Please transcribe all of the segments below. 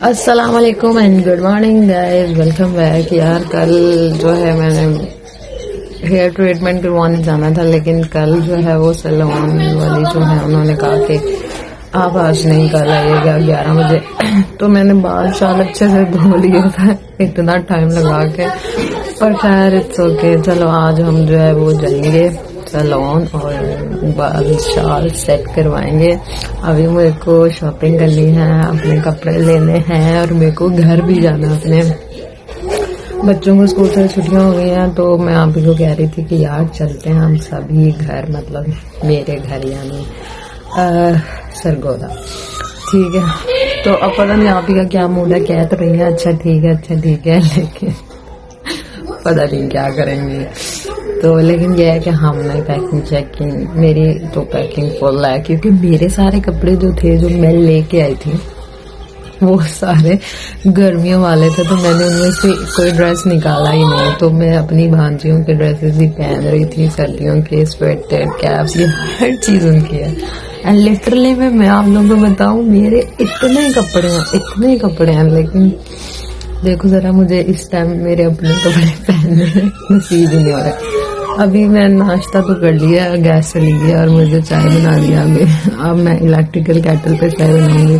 अस्सलाम वालेकुम and good morning guys, welcome back. यार कल जो है मैंने हेयर ट्रीटमेंट करवाने जाना था, लेकिन कल जो है वो सैलून वाली जो है उन्होंने कहा कि आप आज नहीं, कल आइएगा 11 बजे। तो मैंने बाल शाल अच्छे से धो लिया था इतना टाइम लगा के, पर खैर इट्स ओके। चलो आज हम जो है वो जाएंगे सैलून और बाल शाल सेट करवाएंगे। अभी मेरे को शॉपिंग करनी है, अपने कपड़े लेने हैं और मेरे को घर भी जाना है। अपने बच्चों को स्कूल से छुट्टियां हो गई हैं, तो मैं आप ही को कह रही थी कि यार चलते हैं हम सभी घर, मतलब मेरे घर यानी सरगोदा। ठीक है, तो अब पता नहीं आप ही का क्या मूड है। कह तो रही है अच्छा ठीक है, लेकिन पता नहीं क्या करेंगे। तो लेकिन यह है कि हमने पैकिंग चेकिंग, मेरी तो पैकिंग फुल है, क्योंकि मेरे सारे कपड़े जो थे जो मैं लेके आई थी वो सारे गर्मियों वाले थे, तो मैंने उनमें से कोई ड्रेस निकाला ही नहीं। तो मैं अपनी भांजियों के ड्रेसेस ही पहन रही थी, सर्दियों के स्वेटर कैप्स, ये हर चीज उनकी है। एंड लिटरली मैं आप लोगों को बताऊं, मेरे इतने कपड़े हैं, लेकिन देखो जरा मुझे इस टाइम मेरे अपने कपड़े पहनने नसीब ही नहीं हो रहा। अभी मैं नाश्ता तो कर लिया, गैस चली गई और मुझे चाय बना लिया। अब मैं इलेक्ट्रिकल केटल पे चाय बनाऊंगी।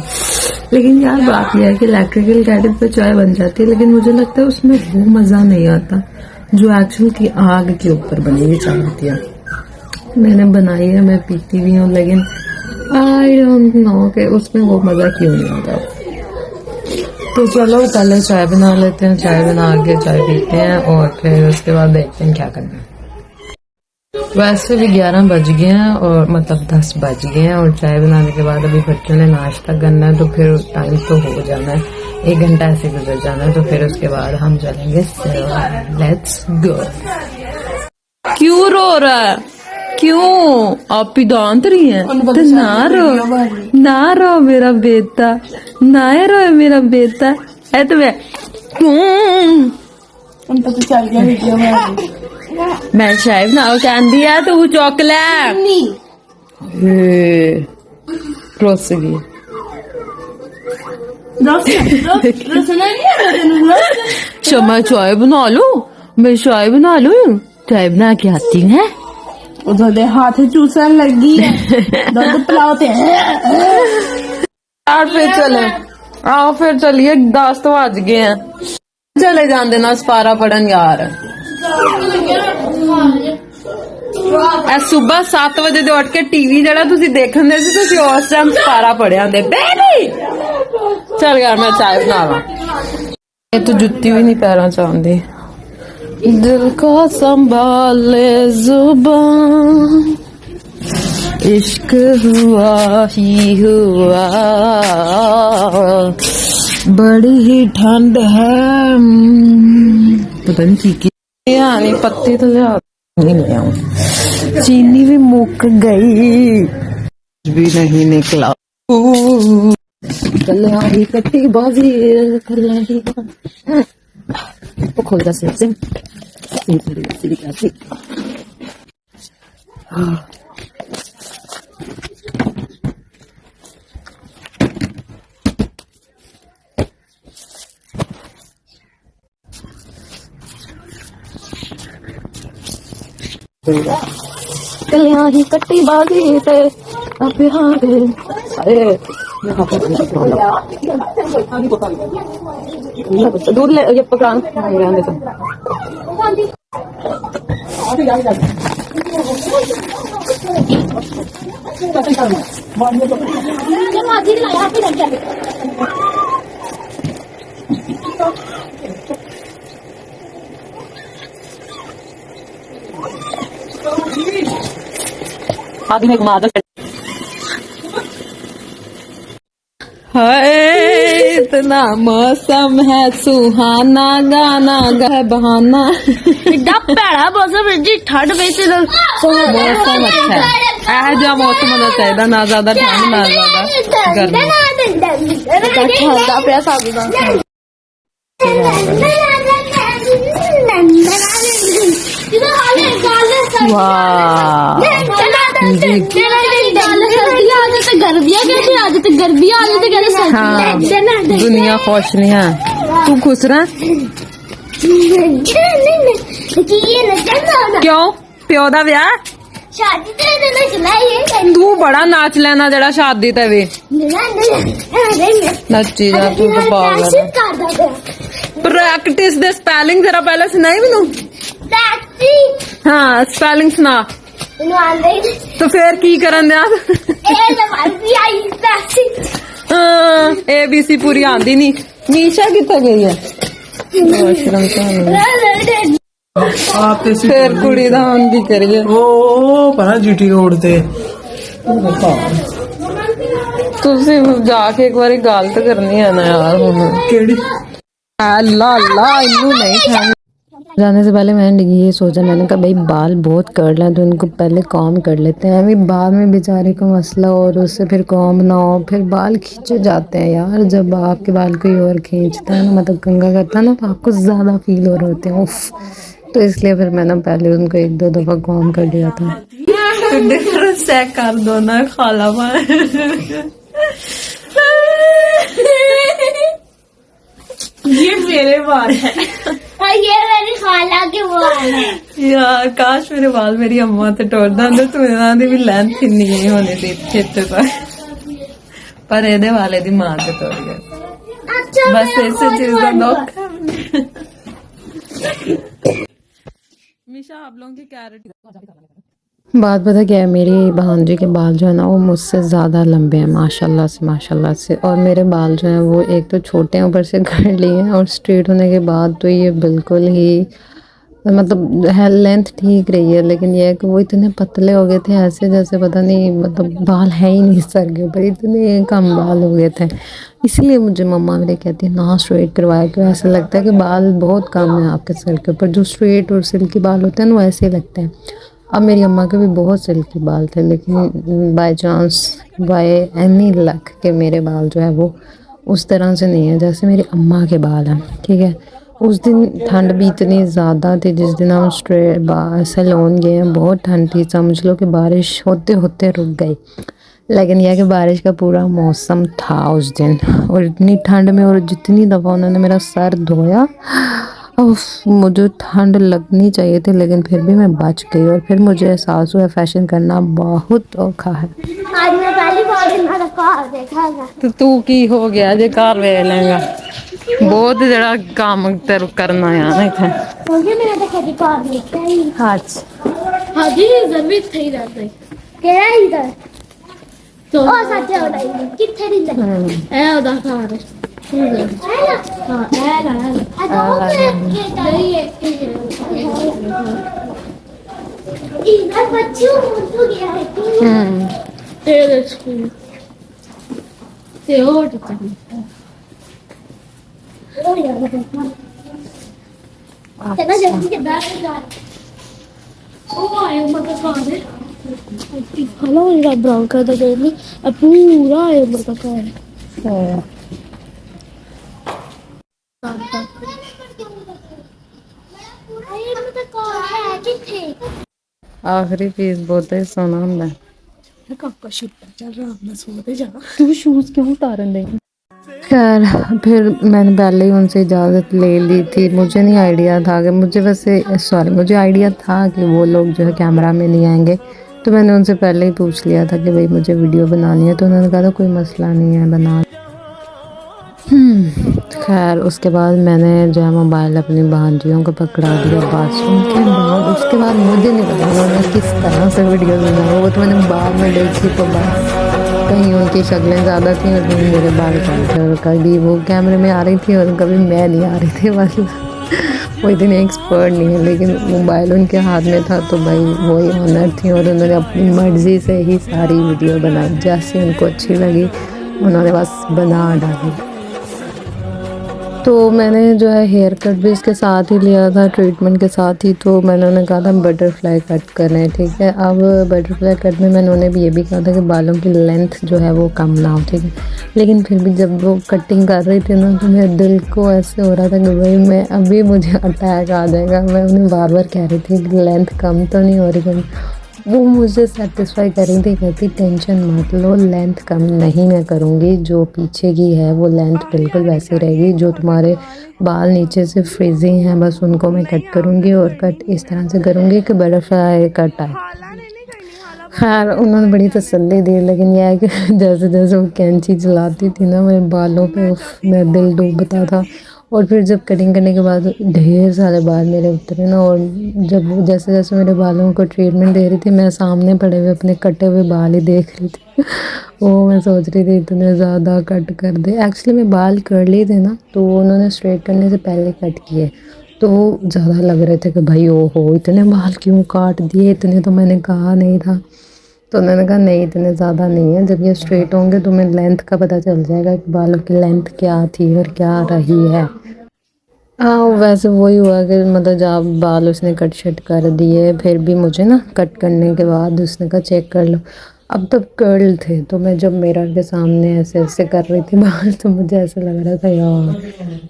लेकिन यार बात यह है कि इलेक्ट्रिकल केटल पे चाय बन जाती है, लेकिन मुझे लगता है उसमें वो मजा नहीं आता जो एक्चुअल की आग के ऊपर बनी हुई चाय होती है। मैंने बनाई है, मैं पीती भी हूँ, लेकिन आई डोंट नो कि उसमें वो मजा क्यों नहीं आता। तो चलो पहले चाय बना लेते हैं, चाय बना के चाय पीते हैं और फिर उसके बाद देखते हैं क्या करना है। वैसे भी 11 बज गए हैं, और मतलब 10 बज गए हैं, और चाय बनाने के बाद अभी बच्चों ने नाश्ता करना है, तो फिर टाइम तो हो जाना है, 1 घंटा ऐसे गुजर जाना है। तो फिर उसके बाद हम चलेंगे। Let's go. क्यों रो रहा है? क्यों? आप ही दांत रही हैं? तो ना रो मेरा बेटा, ना रो मेरा बेटा है। तो मैं चाय बनाओ कहती है, तू चौक ले रोस गई। मैं चाय बना लू, चाय बना के आती है। उधर हाथ चूसन लगी है, दूध पिलाते हैं। यार फिर चले, आओ फिर चलिए, 10 तो बज गए हैं, चले जान देना सपारा पढ़न यार। सुबह 7 बजे ਦੇ ਉੱਠ ਕੇ टीवी ਜਿਹੜਾ ਤੁਸੀਂ ਦੇਖਣ ਦੇ ਸੀ, ਤੁਸੀਂ ਉਸ ਟਾਈਮ ਸਪਾਰਾ ਪੜਿਆ ਦੇ बेबी। चल यार मैं चाय बना ला, ये तो जुत्ती भी नहीं पैरों च आंदी। दिल को संभाले जुबान, इश्क हुआ ही हुआ, बड़ी ही ठंड है। पता नहीं की यानी पत्ती तो लिया नहीं लिया, चीनी भी मुक गई, भी नहीं निकला। कल्याणी कट्टी बाजी, कल्याणी वो खोल जा से कल्याणी कट्टी बाजी से अब यहाँ अरे दूध ले ये पकड़ान आदि में घुमा दो। हाय इतना मौसम है सुहाना, गाना गा बहाना। भैड़ा मौसम जी, ठंड में मौसम अच्छा है, जो मौसम होना चाहिए, ना ज्यादा ठंड ना ज्यादा गर्मी। ठंडा पैसा वाह हाँ दुनिया खुश नहीं है तू खुश रह क्यों प्यो दा ब्याह तू बड़ा नाच लेना जड़ा शादी ते भी नच्ची जा तू तो पागल है प्रैक्टिस दे स्पेलिंग जरा पहले सुनाई मैनू हाँ स्पेलिंग सुना तो फिर की करन दिया ABC पूरी आंदी नहीं मीशा कितने गई है वॉशरूम तो नहीं आप फिर कुड़ी दा हम भी करिए ओ पता जीटी रोड ते तुसी जाके एक बारी गल तो करनी है ना यार हुन केड़ी अल्लाह अल्लाह इन्नू नहीं था जाने से पहले मैंने ये सोचा मैंने कहा भाई बाल बहुत कर्ल हैं तो इनको पहले कॉम कर लेते हैं अभी बाद में बेचारे को मसला और उससे फिर कॉम ना हो फिर बाल खींचे जाते हैं यार जब आपके बाल कोई और खींचता है ना मतलब कंघा करता है ना तो आपको ज़्यादा फील हो रहे होते हैं उफ तो इसलिए फिर मैंने पहले उनको 1-2 दफ़ा कॉम कर दिया था डिफरेंस चेक कर दो ना खाला ये मेरे बाल है ये मेरी खाला के बाल है यार काश मेरे बाल मेरी अम्मा ते टोरदा अंदर तो मेरा दी भी लेंथ इन्नी नहीं होनी थी इत्थे तक पर एदे वाले दी मां ते टोर गए अच्छा बस ऐसे चीज का दुख मिशा आप लोगों की कैरेट बात पता क्या है मेरी भांजी के बाल जो है ना वो मुझसे ज़्यादा लंबे हैं माशाल्लाह से और मेरे बाल जो हैं वो एक तो छोटे हैं ऊपर से कर्ली हैं और स्ट्रेट होने के बाद तो ये बिल्कुल ही मतलब है लेंथ ठीक रही है लेकिन ये है कि वो इतने पतले हो गए थे ऐसे जैसे पता नहीं मतलब बाल है ही नहीं सर के ऊपर इतने कम बाल हो गए थे इसलिए मुझे मम्मा मेरे कहती है ना स्ट्रेट करवाया क्यों ऐसा लगता है कि बाल बहुत कम है आपके सर के ऊपर जो स्ट्रेट और सिल्की बाल होते हैं ना वो ऐसे लगते हैं अब मेरी अम्मा के भी बहुत सिल्की बाल थे लेकिन by chance by any luck के मेरे बाल जो है वो उस तरह से नहीं है जैसे मेरी अम्मा के बाल हैं ठीक है उस दिन ठंड भी इतनी ज़्यादा थी जिस दिन हम सैलून गए हैं बहुत ठंड थी समझ लो कि बारिश होते होते रुक गई लेकिन यह कि बारिश का पूरा मौसम था उस दिन और इतनी ठंड में और जितनी दफ़ा उन्होंने मेरा सर धोया मुझे ठंड लगनी चाहिए थी लेकिन फिर भी मैं बच गई और फिर मुझे एहसास हुआ फैशन करना बहुत औखा है आज मैं पहली बार इन्होंने कार देखा था तो तू की हो गया जे घर वे लेगा बहुत जरा काम तेरे करना यार इथे क्योंकि मैंने तो कभी कार देखा ही नहीं अच्छा हाँ जी इधर भी थे ही रहते क्या है इधर तो ओ सच्चे हो नहीं कितने दिन लगे ऐ उदा कार है ना हाँ ऐ ना इधर बच्चों तो गया है तेरे स्कूल ते और तो चला जल्दी के बैठ जा ओ आए मत कार है हेलो इधर ब्राउन कर दे गई अब पूरा आए मत कार आखिरी पीस बहुत ही सोना होंगे काका शिप चल रहा अपना सोते जाना तू शूज क्यों उतारन देगी खैर फिर मैंने पहले ही उनसे इजाज़त ले ली थी मुझे नहीं आइडिया था कि मुझे आइडिया था कि वो लोग जो है कैमरा में नहीं आएंगे तो मैंने उनसे पहले ही पूछ लिया था कि भाई मुझे वीडियो बनानी है तो उन्होंने कहा था कोई मसला नहीं है बना खैर उसके बाद मैंने जो है मोबाइल अपनी भांजियों को पकड़ा दिया बाथरूम के बाद उसके बाद मुझे नहीं पता उन्होंने किस तरह से वीडियो बनाया वो तो मैंने बाद में देखी तो बस कहीं उनकी शक्लें ज़्यादा थी और कहीं मेरे बाल कम थे और कभी वो कैमरे में आ रही थी और कभी मैं नहीं आ रही थी बस वो इतनी एक्सपर्ट नहीं है लेकिन मोबाइल उनके हाथ में था तो भाई वही ऑनर थी और उन्होंने अपनी मर्ज़ी से ही सारी वीडियो बनाई जैसे उनको अच्छी लगी उन्होंने बस बना डाली तो मैंने जो है हेयर कट भी इसके साथ ही लिया था ट्रीटमेंट के साथ ही तो मैंने उन्हें कहा था बटरफ्लाई कट करें ठीक है अब बटरफ्लाई कट में मैंने उन्हें भी ये भी कहा था कि बालों की लेंथ जो है वो कम ना हो ठीक है लेकिन फिर भी जब वो कटिंग कर रही थी ना तो मेरे दिल को ऐसे हो रहा था कि भाई मैं अभी मुझे अटैक आ जाएगा मैं उन्हें बार बार कह रही थी कि लेंथ कम तो नहीं हो रही वो मुझे सेटिस्फाई कर रही थी, कहती टेंशन मत लो, लेंथ कम नहीं मैं करूँगी, जो पीछे की है वो लेंथ बिल्कुल वैसी रहेगी, जो तुम्हारे बाल नीचे से फ्रीजिंग हैं बस उनको मैं कट करूँगी, और कट इस तरह से करूँगी कि बटरफ्लाई कट आए। खैर उन्होंने बड़ी तसल्ली दी, लेकिन यह है कि जैसे जैसे वो कैंची चलाती थी ना मेरे बालों पे, उफ, मेरा दिल डूबता था। और फिर जब कटिंग करने के बाद ढेर सारे बाल मेरे उतरे ना, और जब वो जैसे जैसे मेरे बालों को ट्रीटमेंट दे रही थी, मैं सामने पड़े हुए अपने कटे हुए बाल ही देख रही थी। वो मैं सोच रही थी इतने ज़्यादा कट कर दे। एक्चुअली मैं बाल कर्ली थे ना, तो उन्होंने स्ट्रेट करने से पहले कट किए, तो ज़्यादा लग रहे थे कि भाई ओहो इतने बाल क्यों काट दिए, इतने तो मैंने कहा नहीं था। तो उन्होंने कहा नहीं इतने ज़्यादा नहीं है, जब ये स्ट्रेट होंगे तुम्हें लेंथ का पता चल जाएगा कि बालों की लेंथ क्या थी और क्या रही है। हाँ वैसे वही हुआ कि मतलब जब बाल उसने कट शट कर दिए, फिर भी मुझे ना कट करने के बाद उसने कहा चेक कर लो। अब तब कर्ल थे, तो मैं जब मिरर के सामने ऐसे ऐसे कर रही थी बाल, तो मुझे ऐसा लग रहा था यार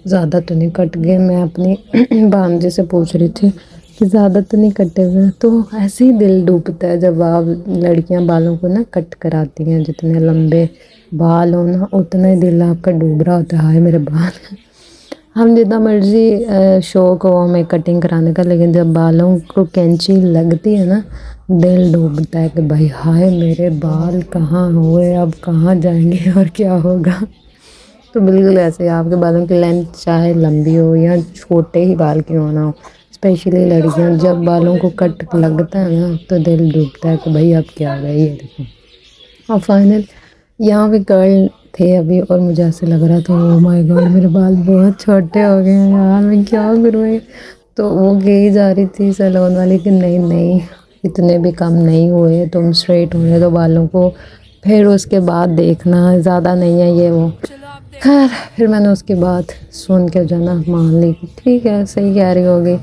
ज़्यादा तो नहीं कट गए। मैं अपनी भांजी से पूछ रही थी कि ज़्यादा तो नहीं कटे हुए। तो ऐसे ही दिल डूबता है जब आप लड़कियां बालों को ना कट कराती हैं, जितने लंबे बाल हो ना उतना ही दिल आपका डूब रहा होता है, हाय मेरे बाल। हम जितना मर्जी शौक हो हमें कटिंग कराने का, लेकिन जब बालों को कैंची लगती है ना दिल डूबता है कि भाई हाय मेरे बाल कहाँ हुए, अब कहाँ जाएंगे और क्या होगा। तो बिल्कुल ऐसे ही आपके बालों की लेंथ चाहे लंबी हो या छोटे ही बाल क्यों ना हो, स्पेशली लड़कियां जब बालों को कट लगता है ना तो दिल डूबता है कि भाई अब क्या होगा। ये देखो और फाइनल यहाँ पे कर्ल थे अभी, और मुझे ऐसे लग रहा था ओ माय गॉड मेरे बाल बहुत छोटे हो गए हैं यार, मैं क्या करूँ ये। तो वो कही जा रही थी सैलून वाली कि नहीं नहीं इतने भी कम नहीं हुए, तुम स्ट्रेट होने दो बालों को, फिर उसके बाद देखना, ज़्यादा नहीं है ये वो। खैर फिर मैंने उसकी बात सुन के जो ना मान ली कि ठीक है सही कह रही होगी।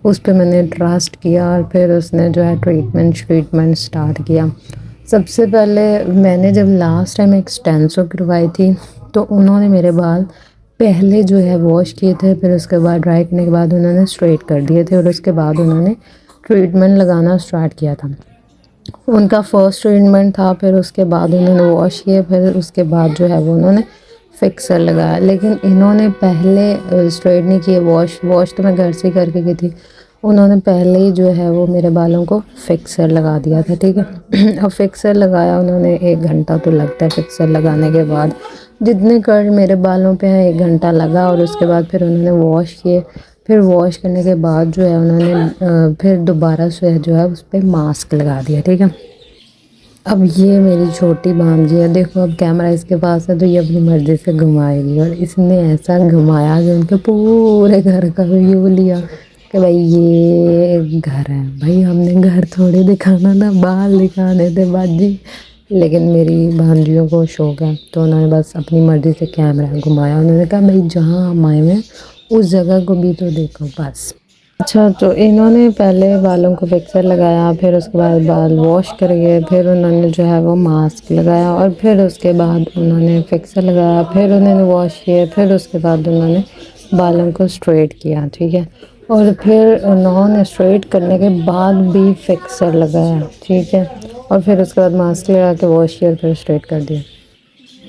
उस पर मैंने ट्रस्ट किया, और फिर उसने जो है ट्रीटमेंट स्टार्ट किया। सबसे पहले मैंने जब लास्ट टाइम एक स्टेंसो करवाई थी, तो उन्होंने मेरे बाल पहले जो है वॉश किए थे, फिर उसके बाद ड्राई करने के बाद उन्होंने स्ट्रेट कर दिए थे, और उसके बाद उन्होंने ट्रीटमेंट लगाना स्टार्ट किया था। उनका फर्स्ट ट्रीटमेंट था, फिर उसके बाद उन्होंने वॉश किए, फिर उसके बाद जो है वो उन्होंने फिक्सर लगाया। लेकिन इन्होंने पहले स्ट्रेट नहीं किए, वॉश तो मैं घर से करके गई थी। उन्होंने पहले ही जो है वो मेरे बालों को फिक्सर लगा दिया था, ठीक है। और फिक्सर लगाया उन्होंने, 1 घंटा तो लगता है फिक्सर लगाने के बाद। जितने कर्ल मेरे बालों पे हैं 1 घंटा लगा, और उसके बाद फिर उन्होंने वॉश किए। फिर वॉश करने के बाद जो है उन्होंने फिर दोबारा से जो है उस पर मास्क लगा दिया, ठीक है। अब ये मेरी छोटी भांजी है, देखो अब कैमरा इसके पास है तो ये अपनी मर्ज़ी से घुमाएगी, और इसने ऐसा घुमाया कि उनके पूरे घर का व्यू लिया कि भाई ये घर है। भाई हमने घर थोड़ी दिखाना था, बाल दिखाने थे बाजी। लेकिन मेरी भांजियों को शौक है, तो उन्होंने बस अपनी मर्ज़ी से कैमरा घुमाया। उन्होंने कहा भाई जहाँ हम आए हुए हैं उस जगह को भी तो देखो बस। अच्छा तो इन्होंने पहले बालों को फिक्सर लगाया, फिर उसके बाद बाल वॉश करिए, फिर उन्होंने जो है वो मास्क लगाया, और फिर उसके बाद उन्होंने फिक्सर लगाया, फिर उन्होंने वॉश किया, फिर उसके बाद उन्होंने बालों को स्ट्रेट किया, ठीक है। और फिर उन्होंने स्ट्रेट करने के बाद भी फिक्सर लगाया, ठीक है। और फिर उसके बाद मास्क लगा के वॉश किया, फिर स्ट्रेट कर दिया।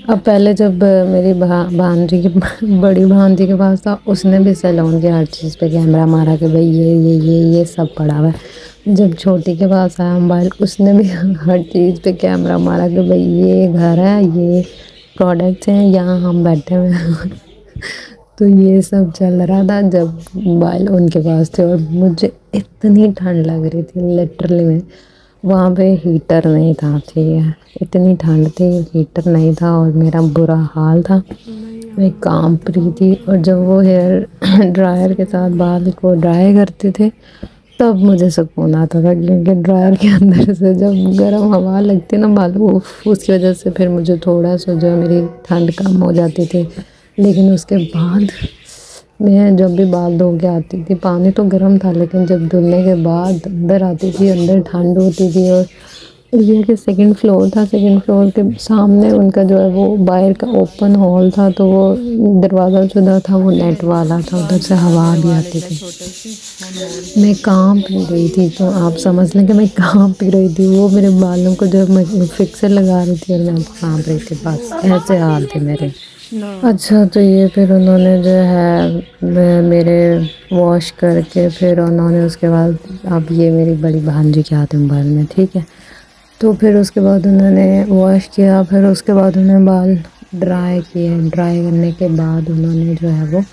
अब पहले जब मेरी भांजी की बड़ी भांजी के पास था, उसने भी सैलून के हर चीज़ पे कैमरा मारा कि भाई ये सब पड़ा हुआ है। जब छोटी के पास आया मोबाइल, उसने भी हर चीज़ पे कैमरा मारा कि भाई ये घर है, ये प्रोडक्ट्स हैं, यहाँ हम बैठे हुए हैं। तो ये सब चल रहा था जब मोबाइल उनके पास थे, और मुझे इतनी ठंड लग रही थी लिटरली में। वहाँ पे हीटर नहीं था, ठीक है, इतनी ठंड थी हीटर नहीं था, और मेरा बुरा हाल था, मैं कांप रही थी। और जब वो हेयर ड्रायर के साथ बाल को ड्राई करते थे तब मुझे सुकून आता था, क्योंकि ड्रायर के अंदर से जब गर्म हवा लगती ना बालों, उसकी वजह से फिर मुझे थोड़ा सा जो मेरी ठंड कम हो जाती थी। लेकिन उसके बाद मैं जब भी बाल धो के आती थी, पानी तो गर्म था, लेकिन जब धुलने के बाद अंदर आती थी, अंदर ठंड होती थी, और ये कि सेकंड फ्लोर था, सेकंड फ्लोर के सामने उनका जो है वो बाहर का ओपन हॉल था, तो वो दरवाज़ा जुदा था, वो नेट वाला था, उधर से हवा भी आती थी। मैं कांप रही थी, तो आप समझ लें कि मैं कांप रही थी। वो मेरे बालों को जब मैं फिक्सर लगा रही थी और मैं कांप रही थी, बस ऐसे हाल थे मेरे। अच्छा, तो ये फिर उन्होंने जो है मेरे वॉश करके फिर उन्होंने उसके बाद, अब ये मेरी बड़ी भांजी के हाथ में बाल में, ठीक है। तो फिर उसके बाद उन्होंने वॉश किया, फिर उसके बाद उन्होंने बाल ड्राई किए। ड्राई करने के बाद उन्होंने जो है वो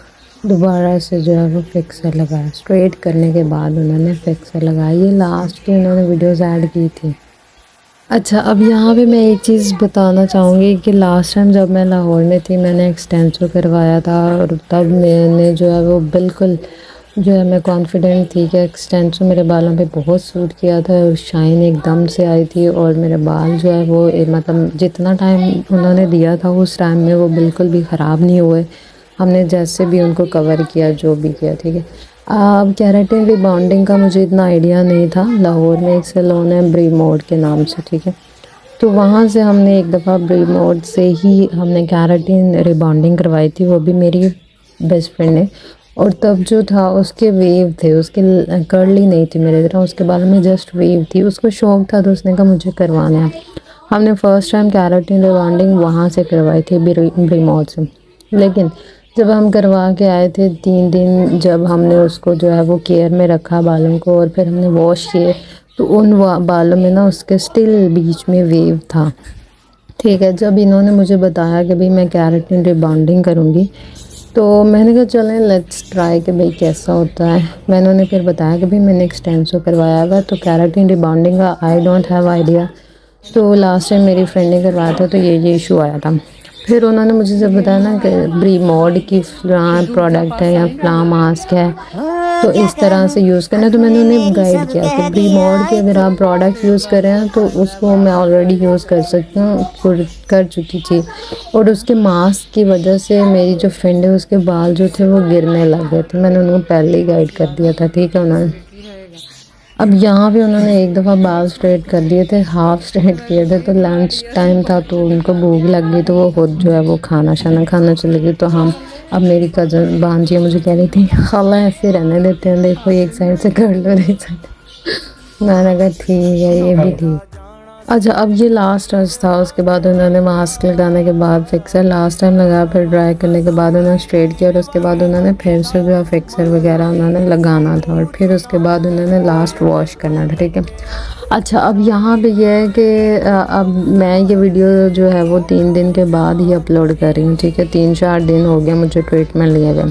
दोबारा से जो है वो फिक्सर लगाया। स्ट्रेट करने के बाद उन्होंने फिक्सर लगाया। ये लास्ट की उन्होंने वीडियोस ऐड की थी। अच्छा, अब यहाँ पे मैं एक चीज़ बताना चाहूँगी कि लास्ट टाइम जब मैं लाहौर में थी, मैंने एक्सटेंसो करवाया था, और तब मैंने जो है वो बिल्कुल जो है मैं कॉन्फिडेंट थी कि एक्सटेंसो मेरे बालों पे बहुत सूट किया था, और शाइन एकदम से आई थी, और मेरे बाल जो है वो मतलब जितना टाइम उन्होंने दिया था उस टाइम में वो बिल्कुल भी ख़राब नहीं हुए। हमने जैसे भी उनको कवर किया, जो भी किया, ठीक है। अब केराटिन रिबॉन्डिंग का मुझे इतना आइडिया नहीं था। लाहौर में एक सैलून है ब्री मोड के नाम से, ठीक है। तो वहाँ से हमने एक दफ़ा ब्री मोड से ही हमने केराटिन रिबॉन्डिंग करवाई थी, वो भी मेरी बेस्ट फ्रेंड ने। और तब जो था उसके वेव थे, उसके कर्ली नहीं थी मेरे तरह, उसके बालों में जस्ट वेव थी। उसको शौक था, तो उसने कहा मुझे करवाना है। हमने फ़र्स्ट टाइम केराटिन रिबॉन्डिंग वहाँ से करवाई थी, ब्री मोड से। लेकिन जब हम करवा के आए थे 3 दिन, जब हमने उसको जो है वो केयर में रखा बालों को, और फिर हमने वॉश किए, तो उन बालों में ना उसके स्टिल बीच में वेव था, ठीक है। जब इन्होंने मुझे बताया कि भाई मैं केराटिन रिबॉन्डिंग करूँगी, तो मैंने कहा चलें लेट्स ट्राई कि भाई कैसा होता है। मैंने उन्हें फिर बताया कि भाई मैंने एक्सटेंसो करवाया हुआ, तो केराटिन रिबॉन्डिंग का आई डोंट हैव आइडिया। तो लास्ट टाइम मेरी फ्रेंड ने करवाया था, तो ये इशू आया था। फिर उन्होंने मुझे जब बताया ना कि ब्री मोड की फ्लां प्रोडक्ट है या फ्लां मास्क है, तो इस तरह से यूज़ करना है, तो मैंने उन्हें गाइड किया कि ब्री मोड के अगर आप प्रोडक्ट यूज़ कर रहे हैं तो उसको मैं ऑलरेडी यूज़ कर सकती हूँ, कर चुकी थी। और उसके मास्क की वजह से मेरी जो फ्रेंड है उसके बाल जो थे वो गिरने लग गए थे। मैंने उनको पहले ही गाइड कर दिया था, ठीक है। उन्होंने अब यहाँ भी उन्होंने एक दफ़ा बाल स्ट्रेट कर दिए थे, हाफ स्ट्रेट किए थे, तो लंच टाइम था, तो उनको भूख लग गई, तो वो खुद जो है वो खाना शाना खाना चले गई। तो हम, अब मेरी कज़न भांजी मुझे कह रही थी खाला ऐसे रहने देते हैं, देखो एक साइड से कर लो, एक साइड। मैंने कहा ठीक है, ये भी ठीक। अच्छा, अब ये लास्ट टच था। उसके बाद उन्होंने मास्क लगाने के बाद फिक्सर लास्ट टाइम लगाया, फिर ड्राई करने के बाद उन्होंने स्ट्रेट किया, और उसके बाद उन्होंने फिर से जो है फिक्सर वगैरह उन्होंने लगाना था, और फिर उसके बाद उन्होंने लास्ट वॉश करना था, ठीक है। अच्छा, अब यहाँ पे ये है कि अब मैं ये वीडियो जो है वो 3 दिन के बाद ही अपलोड कर रही हूँ, ठीक है। 3-4 दिन हो गया मुझे ट्रीटमेंट लिए हुए।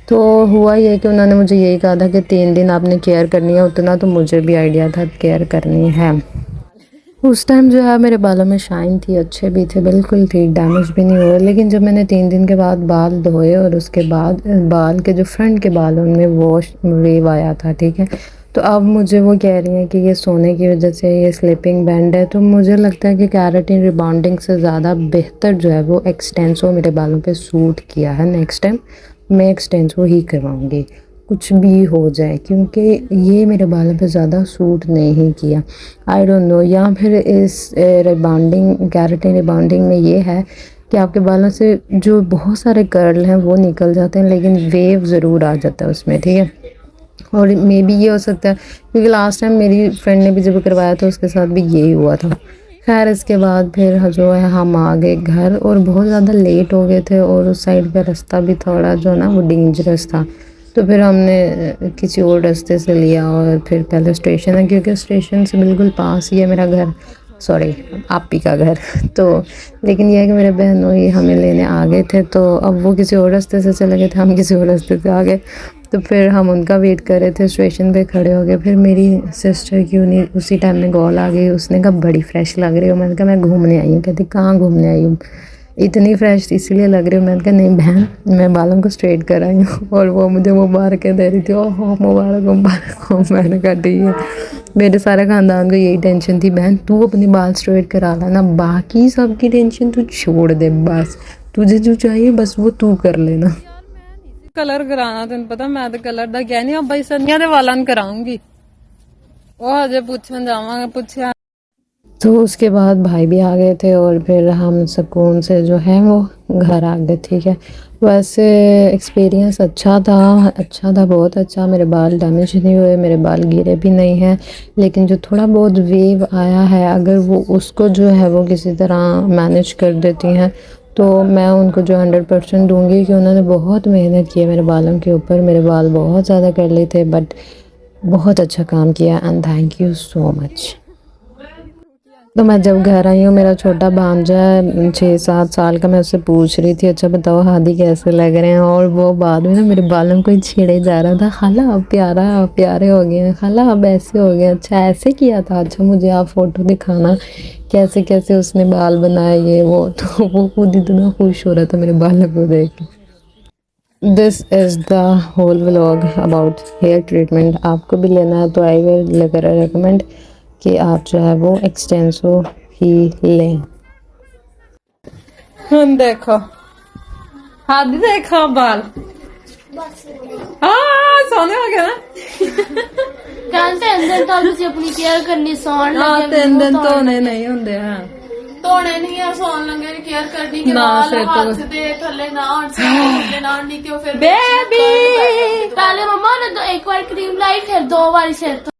तो हुआ ये कि उन्होंने मुझे यही कहा था कि 3 दिन आपने केयर करनी है, उतना तो मुझे भी आइडिया था केयर करनी है। उस टाइम जो है मेरे बालों में शाइन थी, अच्छे भी थे, बिल्कुल ठीक, डैमेज भी नहीं हुए। लेकिन जब मैंने 3 दिन के बाद बाल धोए, और उसके बाद बाल के जो फ्रंट के बाल उनमें वॉश वेव आया था, ठीक है। तो अब मुझे वो कह रही हैं कि ये सोने की वजह से ये स्लीपिंग बैंड है। तो मुझे लगता है कि केराटिन रिबॉन्डिंग से ज़्यादा बेहतर जो है वो एक्सटेंसो मेरे बालों पे सूट किया है। नेक्स्ट टाइम मैं एक्सटेंसो ही करवाऊँगी, कुछ भी हो जाए, क्योंकि ये मेरे बालों पे ज़्यादा सूट नहीं किया। आई डोंट नो, या फिर इस रिबॉन्डिंग, केराटिन रिबॉन्डिंग में ये है कि आपके बालों से जो बहुत सारे कर्ल हैं वो निकल जाते हैं, लेकिन वेव ज़रूर आ जाता है उसमें, ठीक है। और मे बी ये हो सकता है क्योंकि लास्ट टाइम मेरी फ्रेंड ने भी जब करवाया था उसके साथ भी यही हुआ था। खैर, इसके बाद फिर जो है हम आ गए घर, और बहुत ज़्यादा लेट हो गए थे, और उस साइड का रास्ता भी थोड़ा जो ना वो डेंजरस था। तो फिर हमने किसी और रास्ते से लिया, और फिर पहले स्टेशन है, क्योंकि स्टेशन से बिल्कुल पास ही है मेरा घर, सॉरी आप ही का घर। तो लेकिन यह है कि मेरे बहनों हमें लेने आ गए थे, तो अब वो किसी और रास्ते से चले गए थे, हम किसी और रास्ते से आ गए। तो फिर हम उनका वेट कर रहे थे, स्टेशन पे खड़े हो गए। फिर मेरी सिस्टर की उन्हीं उसी टाइम में कॉल आ गई, उसने कहा बड़ी फ्रेश लग रही हो। मैंने कहा मैं घूमने आई हूँ। कहती कहाँ घूमने आई हूँ, इतनी फ्रेश इसलिए लग रही हूँ। मैंने कहा नहीं बहन, मैं बालों को स्ट्रेट कर आई हूँ। और वो मुझे मुबारक दे रही थी, ओह मुबारक मुबारक हो। मैंने कहा ठीक है। मेरे सारे ख़ानदान को यही टेंशन थी, बहन तू अपने बाल स्ट्रेट करा लेना, बाकी सबकी टेंशन तू छोड़ दे, बस तुझे जो चाहिए बस वो तू कर लेना। कलर कराना तेन पता, मैं तो कलर दा क्या नहीं, अब भाई सनिया दे वालां कराऊंगी। ਉਹ ਹਜੇ ਪੁੱਛਣ ਜਾਵਾਂਗੇ, ਪੁੱਛਿਆ तो उसके बाद भाई भी आ गए थे और फिर हम सुकून से जो है वो घर आ गए। ठीक है, वैसे एक्सपीरियंस अच्छा था, बहुत अच्छा। मेरे बाल डैमेज नहीं हुए, मेरे बाल गिरे भी नहीं हैं, लेकिन जो थोड़ा बहुत वेव आया है, अगर वो उसको जो है वो किसी तरह मैनेज कर देती हैं तो मैं उनको जो 100% दूंगी कि उन्होंने बहुत मेहनत की है मेरे बालों के ऊपर। मेरे बाल बहुत ज़्यादा कर्ली थे बट बहुत अच्छा काम किया and thank you so much. तो मैं जब घर आई हूँ, मेरा छोटा भांजा है 6-7 साल का, मैं उससे पूछ रही थी अच्छा बताओ हादी कैसे लग रहे हैं, और वो बाद में ना मेरे बालों को ही छेड़े जा रहा था, खाला आप प्यारे हो गए हैं, खाला आप ऐसे हो गए, अच्छा ऐसे किया था, अच्छा मुझे आप फ़ोटो दिखाना कैसे कैसे उसने बाल बनाए ये वो। तो वो खुद इतना खुश हो रहा था मेरे बालों को देख के। This is the whole vlog about hair treatment. आपको भी लेना है तो आई विल रिकमेंड कि आप जो है वो एक्सटेंसो ही लें। देखो हादी देखो बाल सोने हो गया ना। कहते हैं तो तुझे अपनी केयर करनी सौन लगे 3 दिन धोने नहीं होंगे हैं। ਧੋਣੇ ਨਹੀਂ ਆ ਸੌਣ ਲੱਗੇ ਵੀ ਕੇਅਰ ਕਰਨੀ ਕਿ ਨਾ, ਵਾਲ ਸਿਰ ਤੋਂ- ਹੱਥ ਦੇ ਥੱਲੇ ਨਾ ਹਟ ਥੱਲੇ ਨਾ ਨਹੀਂ ਤੇ ਉਹ ਫਿਰ ਬੇਬੀ ਪਹਿਲੇ ਮੰਮਾ ਨੇ ਇੱਕ ਵਾਰ ਕਰੀਮ ਲਾਈ ਫਿਰ 2 ਵਾਰੀ ਸਿਰ ਤੋਂ